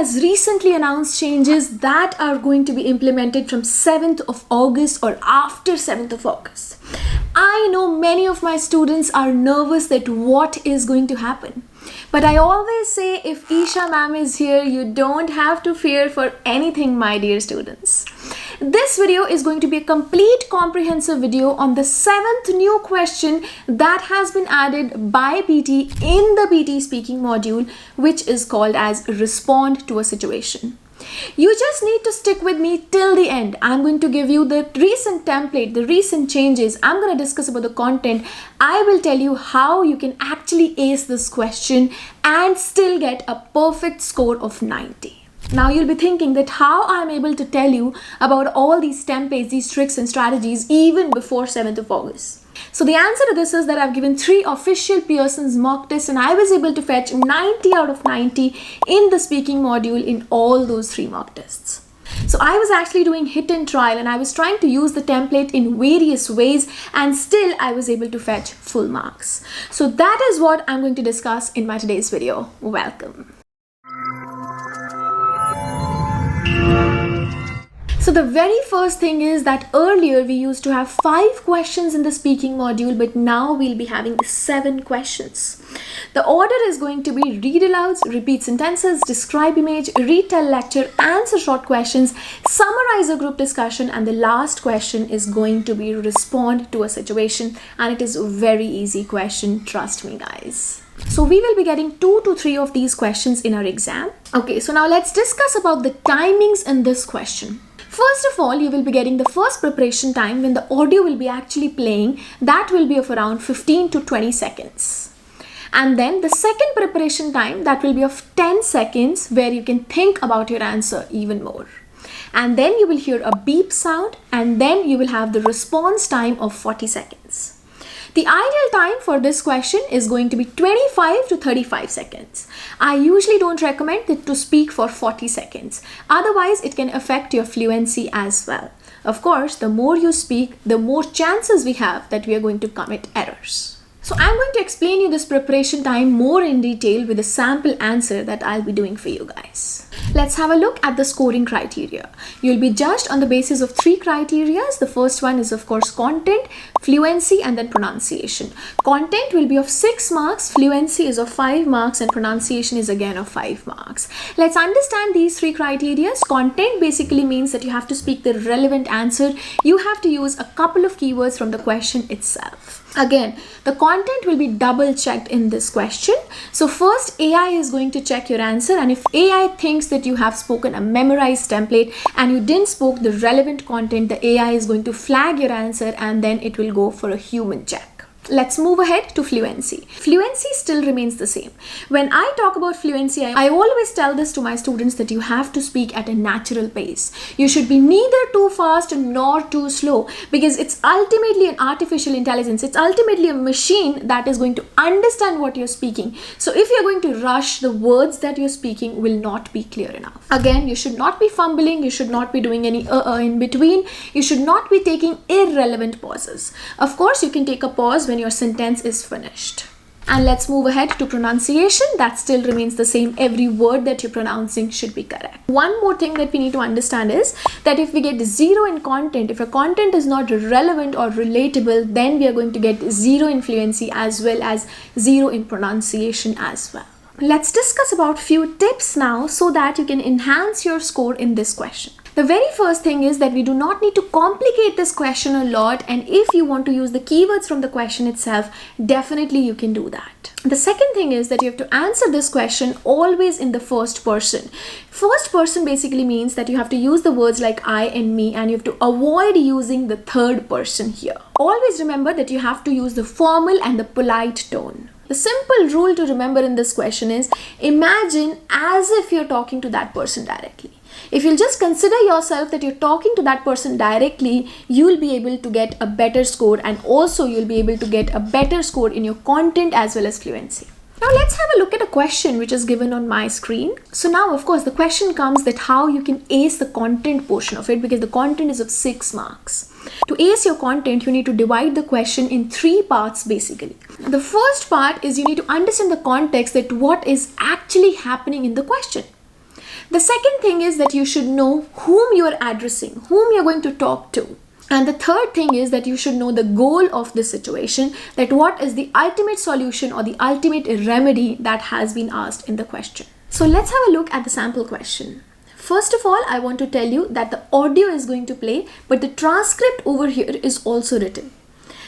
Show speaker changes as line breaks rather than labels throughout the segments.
has recently announced changes that are going to be implemented from 7th of August or after 7th of August. I know many of my students are nervous that what is going to happen. But I always say, if Isha ma'am is here, you don't have to fear for anything, my dear students. This video is going to be a complete comprehensive video on the 7th new question that has been added by PT in the PTE Speaking module, which is called as Respond to a Situation. You just need to stick with me till the end. I'm going to give you the recent template, the recent changes. I'm going to discuss about the content. I will tell you how you can actually ace this question and still get a perfect score of 90. Now you'll be thinking that how I'm able to tell you about all these templates, these tricks and strategies even before 7th of August. So the answer to this is that I've given 3 official Pearson's mock tests and I was able to fetch 90 out of 90 in the speaking module in all those 3 mock tests. So I was actually doing hit and trial and I was trying to use the template in various ways and still I was able to fetch full marks. So that is what I'm going to discuss in my today's video. Welcome. So the very first thing is that earlier we used to have 5 questions in the speaking module, but now we'll be having 7 questions. The order is going to be read alouds, repeat sentences, describe image, retell lecture, answer short questions, summarize a group discussion, and the last question is going to be respond to a situation, and it is a very easy question, trust me guys. So we will be getting 2 to 3 of these questions in our exam. Okay, so now let's discuss about the timings in this question. First of all, you will be getting the first preparation time when the audio will be actually playing. That will be of around 15 to 20 seconds. And then the second preparation time, that will be of 10 seconds where you can think about your answer even more. And then you will hear a beep sound and then you will have the response time of 40 seconds. The ideal time for this question is going to be 25 to 35 seconds. I usually don't recommend it to speak for 40 seconds. Otherwise, it can affect your fluency as well. Of course, the more you speak, the more chances we have that we are going to commit errors. So I'm going to explain you this preparation time more in detail with a sample answer that I'll be doing for you guys. Let's have a look at the scoring criteria. You'll be judged on the basis of 3 criteria. The first one is of course content, fluency, and then pronunciation. Content will be of 6 marks, fluency is of 5 marks, and pronunciation is again of 5 marks. Let's understand these 3 criteria. Content basically means that you have to speak the relevant answer. You have to use a couple of keywords from the question itself. Again, the content will be double checked in this question. So first AI is going to check your answer, and if AI thinks that you have spoken a memorized template and you didn't spoke the relevant content, the AI is going to flag your answer and then it will go for a human check. Let's move ahead to fluency. Fluency still remains the same. When I talk about fluency, I always tell this to my students that you have to speak at a natural pace. You should be neither too fast nor too slow because it's ultimately an artificial intelligence. It's ultimately a machine that is going to understand what you're speaking. So if you're going to rush, the words that you're speaking will not be clear enough. Again, you should not be fumbling. You should not be doing any in between. You should not be taking irrelevant pauses. Of course, you can take a pause when your sentence is finished. And let's move ahead to pronunciation. That still remains the same. Every word that you're pronouncing should be correct. One more thing that we need to understand is that if we get 0 in content, if your content is not relevant or relatable, then we are going to get 0 in fluency as well as 0 in pronunciation as well. Let's discuss about few tips now so that you can enhance your score in this question. The very first thing is that we do not need to complicate this question a lot, and if you want to use the keywords from the question itself, definitely you can do that. The second thing is that you have to answer this question always in the first person. First person basically means that you have to use the words like I and me, and you have to avoid using the third person here. Always remember that you have to use the formal and the polite tone. The simple rule to remember in this question is imagine as if you're talking to that person directly. If you'll just consider yourself that you're talking to that person directly, you'll be able to get a better score, and also you'll be able to get a better score in your content as well as fluency. Now let's have a look at a question which is given on my screen. So now of course the question comes that how you can ace the content portion of it, because the content is of 6 marks. To ace your content, you need to divide the question in 3 parts basically. The first part is you need to understand the context, that what is actually happening in the question. The second thing is that you should know whom you're addressing, whom you're going to talk to. And the third thing is that you should know the goal of the situation, that what is the ultimate solution or the ultimate remedy that has been asked in the question. So let's have a look at the sample question. First of all, I want to tell you that the audio is going to play, but the transcript over here is also written.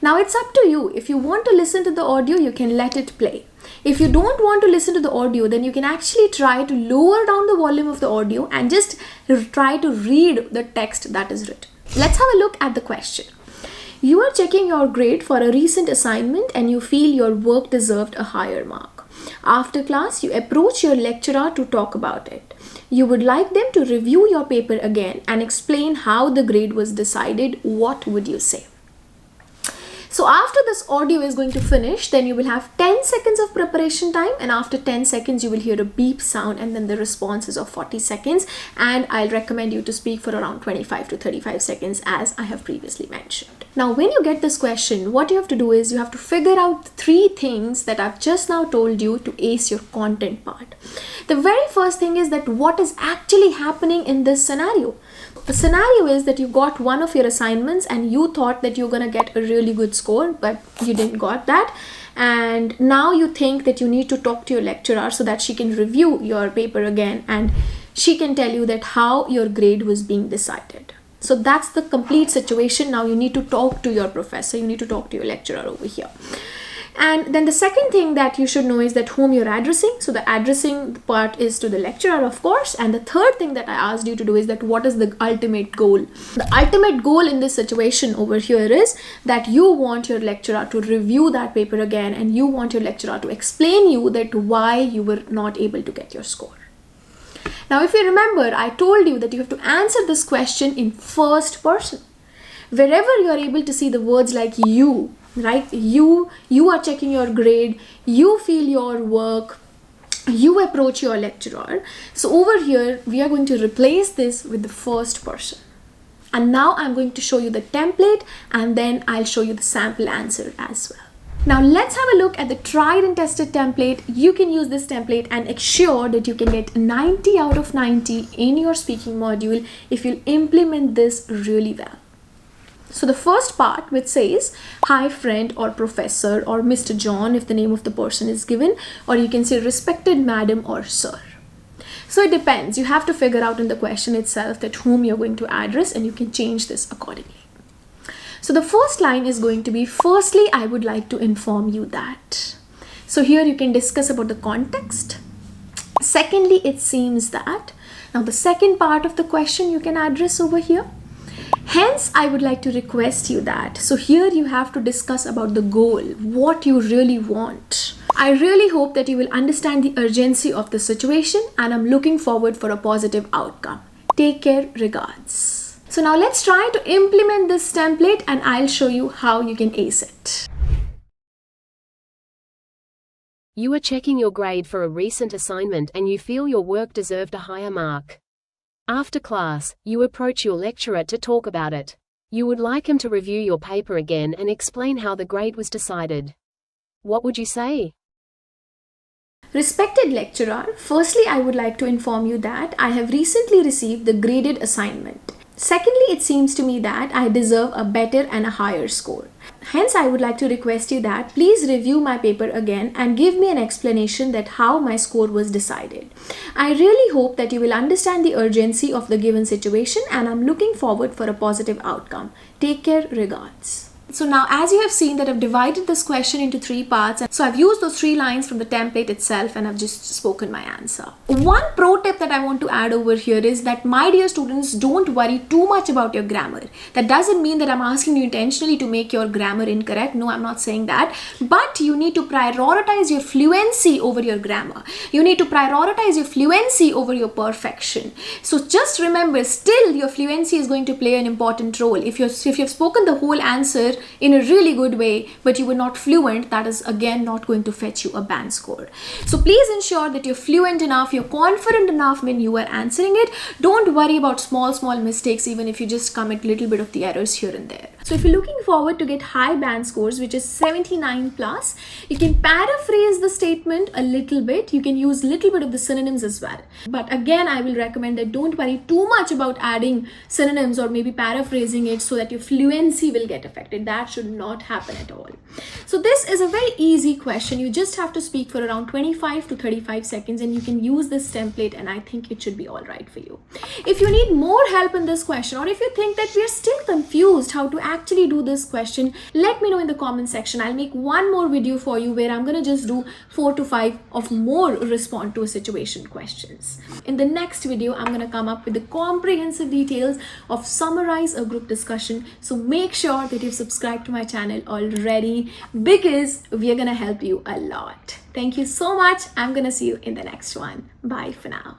Now it's up to you. If you want to listen to the audio, you can let it play. If you don't want to listen to the audio, then you can actually try to lower down the volume of the audio and just try to read the text that is written. Let's have a look at the question. You are checking your grade for a recent assignment and you feel your work deserved a higher mark. After class, you approach your lecturer to talk about it. You would like them to review your paper again and explain how the grade was decided. What would you say? So after this audio is going to finish, then you will have 10 seconds of preparation time, and after 10 seconds you will hear a beep sound, and then the response is of 40 seconds, and I'll recommend you to speak for around 25 to 35 seconds as I have previously mentioned. Now when you get this question, what you have to do is you have to figure out 3 things that I've just now told you to ace your content part. The very first thing is that what is actually happening in this scenario. The scenario is that you got one of your assignments and you thought that you're going to get a really good score, but you didn't got that. And now you think that you need to talk to your lecturer so that she can review your paper again and she can tell you that how your grade was being decided. So that's the complete situation. Now you need to talk to your professor, you need to talk to your lecturer over here. And then the second thing that you should know is that whom you're addressing. So the addressing part is to the lecturer, of course. And the third thing that I asked you to do is that what is the ultimate goal? The ultimate goal in this situation over here is that you want your lecturer to review that paper again, and you want your lecturer to explain you that why you were not able to get your score. Now, if you remember, I told you that you have to answer this question in first person. Wherever you are able to see the words like you, right? You are checking your grade, you feel your work, you approach your lecturer. So over here, we are going to replace this with the first person. And now I'm going to show you the template and then I'll show you the sample answer as well. Now let's have a look at the tried and tested template. You can use this template and ensure that you can get 90 out of 90 in your speaking module if you implement this really well. So the first part, which says, hi friend or professor or Mr. John if the name of the person is given, or you can say respected madam or sir. So it depends. You have to figure out in the question itself that whom you're going to address, and you can change this accordingly. So the first line is going to be, firstly, I would like to inform you that. So here you can discuss about the context. Secondly, it seems that. Now the second part of the question you can address over here. Hence, I would like to request you that. So here you have to discuss about the goal, what you really want. I really hope that you will understand the urgency of the situation, and I'm looking forward for a positive outcome. Take care, regards. So now let's try to implement this template and I'll show you how you can ace it.
You are checking your grade for a recent assignment and you feel your work deserved a higher mark. After class, you approach your lecturer to talk about it. You would like him to review your paper again and explain how the grade was decided. What would you say?
Respected lecturer, firstly, I would like to inform you that I have recently received the graded assignment. Secondly, it seems to me that I deserve a better and a higher score. Hence, I would like to request you that please review my paper again and give me an explanation that how my score was decided. I really hope that you will understand the urgency of the given situation, and I'm looking forward for a positive outcome. Take care, regards. So now, as you have seen that I've divided this question into 3 parts, so I've used those 3 lines from the template itself and I've just spoken my answer. One pro tip that I want to add over here is that, my dear students, don't worry too much about your grammar. That doesn't mean that I'm asking you intentionally to make your grammar incorrect. No, I'm not saying that. But you need to prioritize your fluency over your grammar. You need to prioritize your fluency over your perfection. So just remember, still your fluency is going to play an important role. If you've spoken the whole answer in a really good way, but you were not fluent, that is again not going to fetch you a band score. So please ensure that you're fluent enough, you're confident enough when you are answering it. Don't worry about small mistakes, even if you just commit a little bit of the errors here and there. So if you're looking forward to get high band scores, which is 79 plus, you can paraphrase the statement a little bit. You can use a little bit of the synonyms as well. But again, I will recommend that don't worry too much about adding synonyms or maybe paraphrasing it so that your fluency will get affected. That should not happen at all. So this is a very easy question. You just have to speak for around 25 to 35 seconds and you can use this template, and I think it should be all right for you. If you need more help in this question, or if you think that we are still confused how to actually do this question, let me know in the comment section. I'll make one more video for you where I'm going to just do 4 to 5 of more respond to a situation questions. In the next video, I'm going to come up with the comprehensive details of summarize a group discussion. So make sure that you've subscribed to my channel already, because we are going to help you a lot. Thank you so much. I'm going to see you in the next one. Bye for now.